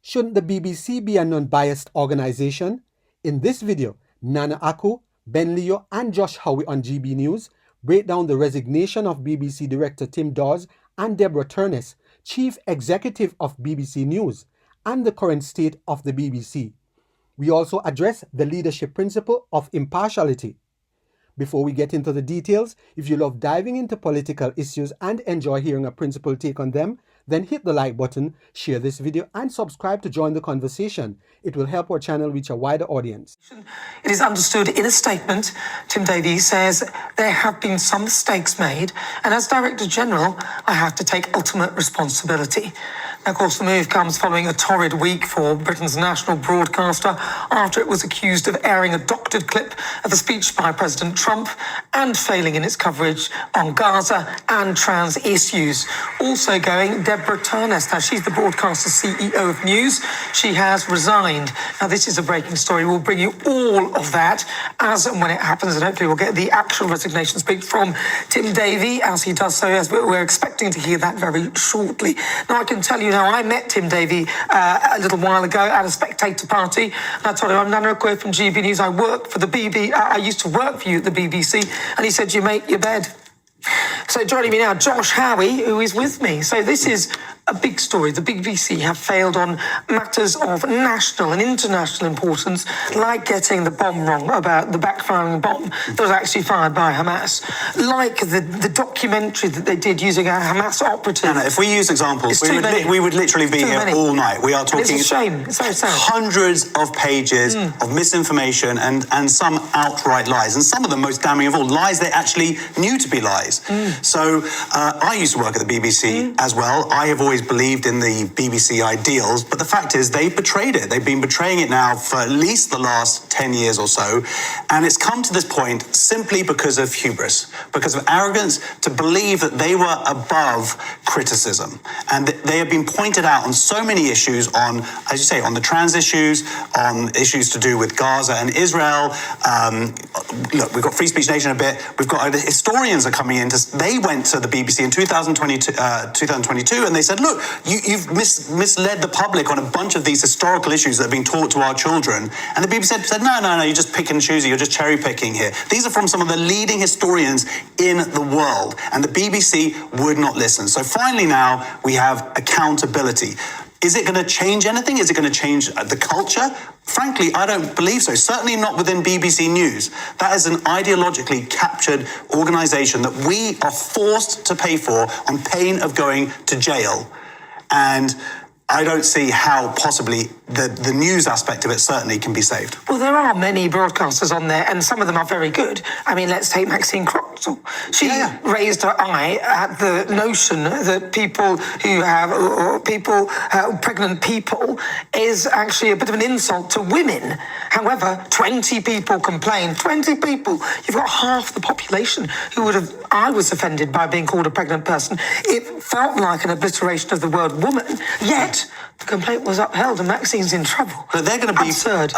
Shouldn't the BBC be a non-biased organization? In this video, Nana Akua, Leo and Josh Howie on GB News break down the resignation of BBC Director Dawes and Deborah Turness, Chief Executive of BBC News, and the current state of the BBC. We also address the leadership principle of impartiality. Before we get into the details, if you love diving into political issues and enjoy hearing a principled take on them, then hit the like button, share this video and subscribe to join the conversation. It will help our channel reach a wider audience. It is understood in a statement, Tim Davies says there have been some mistakes made, and as Director General, I have to take ultimate responsibility. Now, of course, the move comes following a torrid week for Britain's national broadcaster after it was accused of airing a doctored clip of a speech by President Trump and failing in its coverage on Gaza and trans issues. Also going, Deborah Turness. Now, she's the broadcaster's CEO of News. She has resigned. Now, this is a breaking story. We'll bring you all of that as and when it happens, and hopefully we'll get the actual resignation speech from Tim Davies as he does so, as we're expecting to hear that very shortly. Now, I can tell you now, I met Tim Davies a little while ago at a spectator party, and I told him, I'm Nana Akua from GB News. I work for the BBC. I used to work for you at the BBC, and he said, you make your bed. So joining me now, Josh Howie, who is with me. So this is a big story. The BBC have failed on matters of national and international importance, like getting the bomb wrong about the backfiring bomb that was actually fired by Hamas, like the documentary that they did using a Hamas operative. No, if we use examples, we would literally be here all night. We are talking it's a shame. It's so sad. Hundreds of pages of misinformation and some outright lies, and some of them, most damning of all, lies they actually knew to be lies. So I used to work at the BBC as well. I have always believed in the BBC ideals, but the fact is they betrayed it. They've been betraying it now for at least the last 10 years or so, and it's come to this point simply because of hubris, because of arrogance, to believe that they were above criticism. And they have been pointed out on so many issues, on, as you say, on the trans issues, on issues to do with Gaza and Israel. Look, we've got Free Speech Nation a bit. We've got historians are coming in. They went to the BBC in 2022 and they said, look, you've misled the public on a bunch of these historical issues that are being taught to our children. And the BBC said, no, you're just picking and choosing, you're just cherry picking here. These are from some of the leading historians in the world. And the BBC would not listen. So finally now we have accountability. Is it going to change anything? Is it going to change the culture? Frankly, I don't believe so. Certainly not within BBC News. That is an ideologically captured organisation that we are forced to pay for on pain of going to jail. And I don't see how possibly the news aspect of it certainly can be saved. Well, there are many broadcasters on there, and some of them are very good. I mean, let's take Maxine Croxall. She raised her eye at the notion that people who have, pregnant people, is actually a bit of an insult to women. However, 20 people complained. 20 people. You've got half the population who would have... I was offended by being called a pregnant person. It felt like an obliteration of the word woman. Yet, the complaint was upheld and Maxine's in trouble. But they're going to be... Absurd.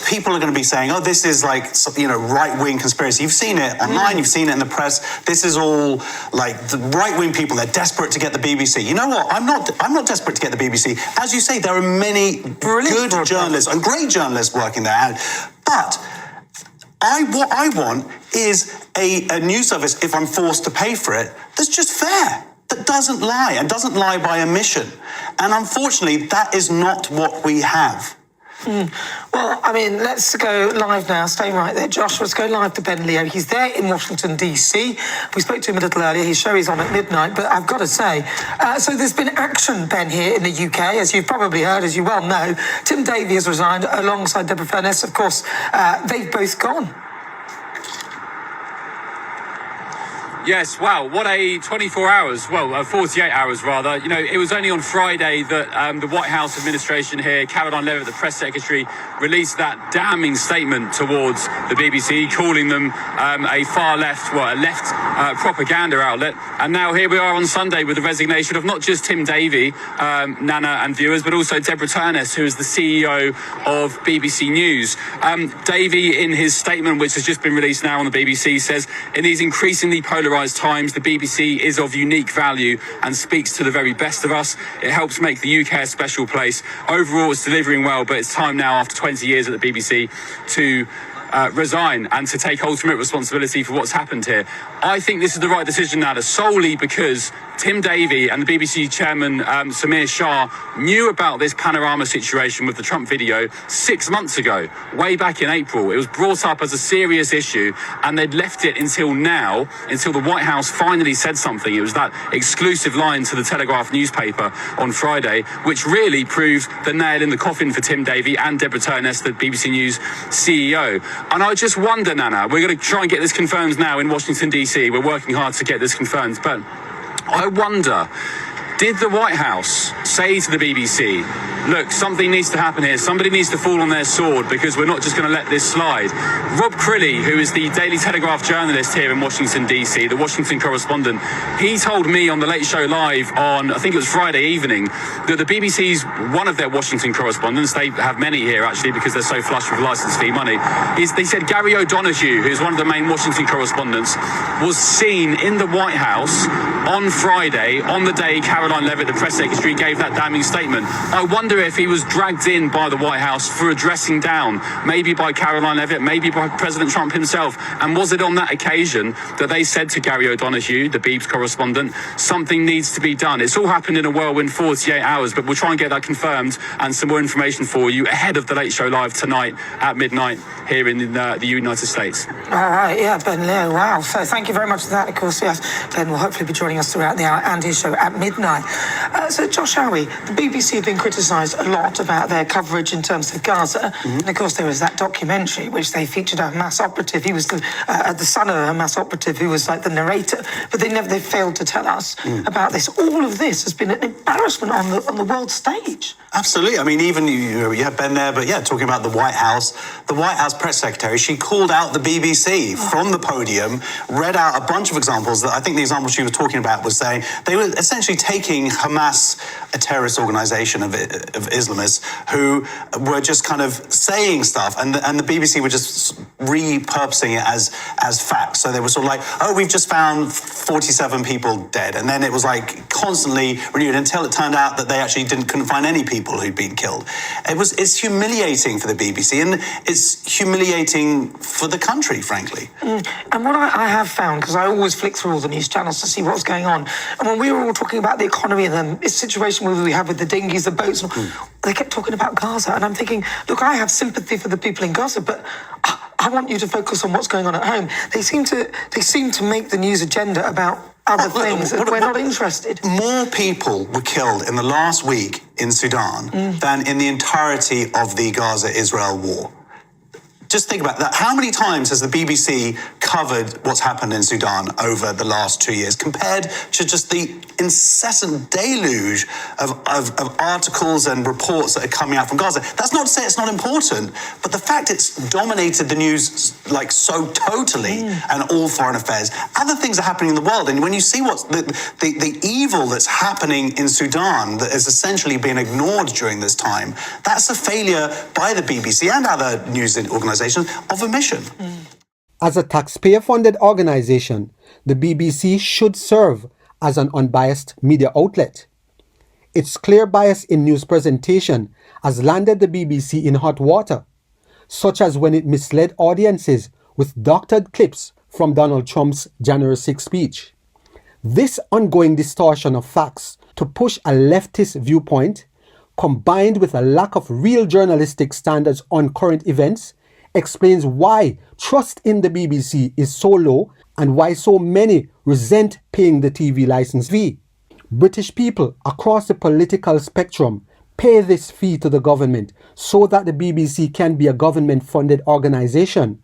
People are going to be saying, oh, this is like, right-wing conspiracy. You've seen it online, you've seen it in the press. This is all like the right-wing people. They're desperate to get the BBC. You know what? I'm not desperate to get the BBC. As you say, there are many good journalists and great journalists working there. But what I want is a news service, if I'm forced to pay for it, that's just fair, that doesn't lie, and doesn't lie by omission. And unfortunately, that is not what we have. Well, I mean, let's go live now. Stay right there, Josh. Let's go live to Leo. He's there in Washington, D.C. We spoke to him a little earlier. His show is on at midnight, but I've got to say, so there's been action, Ben, here in the UK, as you've probably heard, as you well know. Tim Davies has resigned alongside Deborah Turness. Of course, they've both gone. Yes, wow, what a 24 hours, 48 hours rather. You know, it was only on Friday that the White House administration here, Caroline Levitt, the press secretary, released that damning statement towards the BBC, calling them a far left, a left propaganda outlet. And now here we are on Sunday with the resignation of not just Tim Davies, Nana and viewers, but also Deborah Turness, who is the CEO of BBC News. Davies, in his statement, which has just been released now on the BBC, says, in these increasingly polarised polarised times, the BBC is of unique value and speaks to the very best of us. It helps make the UK a special place. Overall, it's delivering well, but it's time now, after 20 years at the BBC, to resign and to take ultimate responsibility for what's happened here. I think this is the right decision now, solely because Tim Davie and the BBC chairman Samir Shah knew about this panorama situation with the Trump video 6 months ago, way back in April. It was brought up as a serious issue, and they'd left it until now, until the White House finally said something. It was that exclusive line to the Telegraph newspaper on Friday, which really proved the nail in the coffin for Tim Davie and Deborah Turness, the BBC News CEO. And I just wonder, Nana, we're going to try and get this confirmed now in Washington, D.C. We're working hard to get this confirmed, but I wonder, did the White House say to the BBC, look, something needs to happen here, somebody needs to fall on their sword, because we're not just going to let this slide? Rob Crilly, who is the Daily Telegraph journalist here in Washington, D.C., the Washington correspondent, he told me on the Late Show Live on, I think it was Friday evening, that the BBC's one of their Washington correspondents, they have many here actually because they're so flush with licence fee money, they said Gary O'Donoghue, who's one of the main Washington correspondents, was seen in the White House on Friday, on the day Caroline Levitt, the press secretary, gave that damning statement. I wonder if he was dragged in by the White House for a dressing down, maybe by Caroline Levitt, maybe by President Trump himself. And was it on that occasion that they said to Gary O'Donoghue, the Beebs correspondent, something needs to be done? It's all happened in a whirlwind 48 hours, but we'll try and get that confirmed and some more information for you ahead of the Late Show Live tonight at midnight here in the United States. All right, yeah, Ben Leo, wow. So thank you very much for that. Of course, yes, Ben will hopefully be joining us throughout the hour and his show at midnight. So, Josh Howie, the BBC have been criticised a lot about their coverage in terms of Gaza. And, of course, there was that documentary which they featured a Hamas operative. He was the son of a Hamas operative who was like the narrator. But they failed to tell us about this. All of this has been an embarrassment on the world stage. Absolutely. I mean, even you had Ben there, but yeah, talking about the White House press secretary, she called out the BBC from the podium, read out a bunch of examples. That I think the example she was talking about was saying they were essentially taking Hamas, a terrorist organisation of Islamists, who were just kind of saying stuff, and the BBC were just repurposing it as facts. So they were sort of like, oh, we've just found 47 people dead, and then it was like constantly renewed until it turned out that they actually couldn't find any people who'd been killed. It's humiliating for the BBC, and it's humiliating for the country, frankly. And what I have found, because I always flick through all the news channels to see what's going on, and when we were all talking about the economy and the situation we have with the dinghies, the boats, they kept talking about Gaza, and I'm thinking, look, I have sympathy for the people in Gaza, but I want you to focus on what's going on at home. They seem to make the news agenda about other things. We're not interested. More people were killed in the last week in Sudan than in the entirety of the Gaza-Israel war. Just think about that. How many times has the BBC covered what's happened in Sudan over the last 2 years compared to just the incessant deluge of articles and reports that are coming out from Gaza? That's not to say it's not important, but the fact it's dominated the news like so totally and all foreign affairs. Other things are happening in the world, and when you see what's the evil that's happening in Sudan that has essentially been ignored during this time, that's a failure by the BBC and other news organizations of omission. As a taxpayer-funded organization, the BBC should serve as an unbiased media outlet. Its clear bias in news presentation has landed the BBC in hot water, such as when it misled audiences with doctored clips from Donald Trump's January 6 speech. This ongoing distortion of facts to push a leftist viewpoint, combined with a lack of real journalistic standards on current events, explains why trust in the BBC is so low and why so many resent paying the TV license fee. British people across the political spectrum pay this fee to the government so that the BBC can be a government-funded organisation.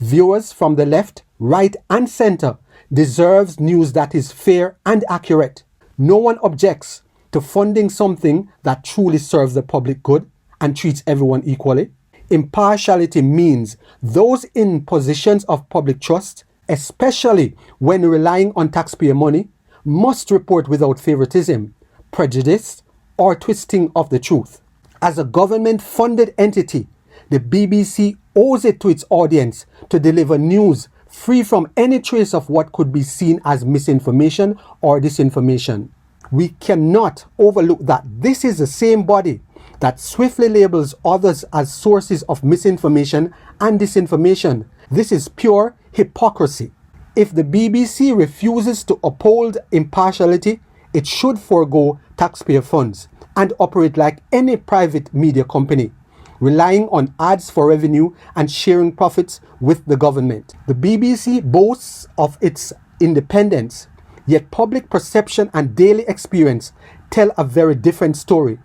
Viewers from the left, right and centre deserves news that is fair and accurate. No one objects to funding something that truly serves the public good and treats everyone equally. Impartiality means those in positions of public trust, especially when relying on taxpayer money, must report without favoritism, prejudice, or twisting of the truth. As a government-funded entity, the BBC owes it to its audience to deliver news free from any trace of what could be seen as misinformation or disinformation. We cannot overlook that this is the same body that swiftly labels others as sources of misinformation and disinformation. This is pure hypocrisy. If the BBC refuses to uphold impartiality, it should forego taxpayer funds and operate like any private media company, relying on ads for revenue and sharing profits with the government. The BBC boasts of its independence, yet public perception and daily experience tell a very different story.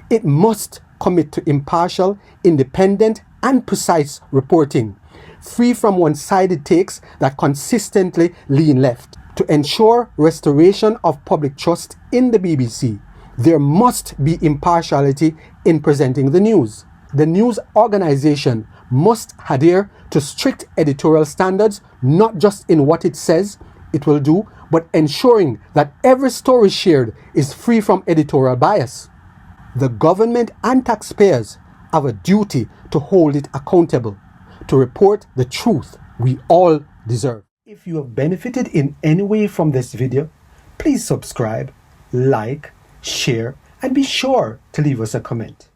It must commit to impartial, independent, and precise reporting, free from one-sided takes that consistently lean left. To ensure restoration of public trust in the BBC, there must be impartiality in presenting the news. The news organization must adhere to strict editorial standards, not just in what it says it will do, but ensuring that every story shared is free from editorial bias. The government and taxpayers have a duty to hold it accountable, to report the truth we all deserve. If you have benefited in any way from this video, please subscribe, like, share, and be sure to leave us a comment.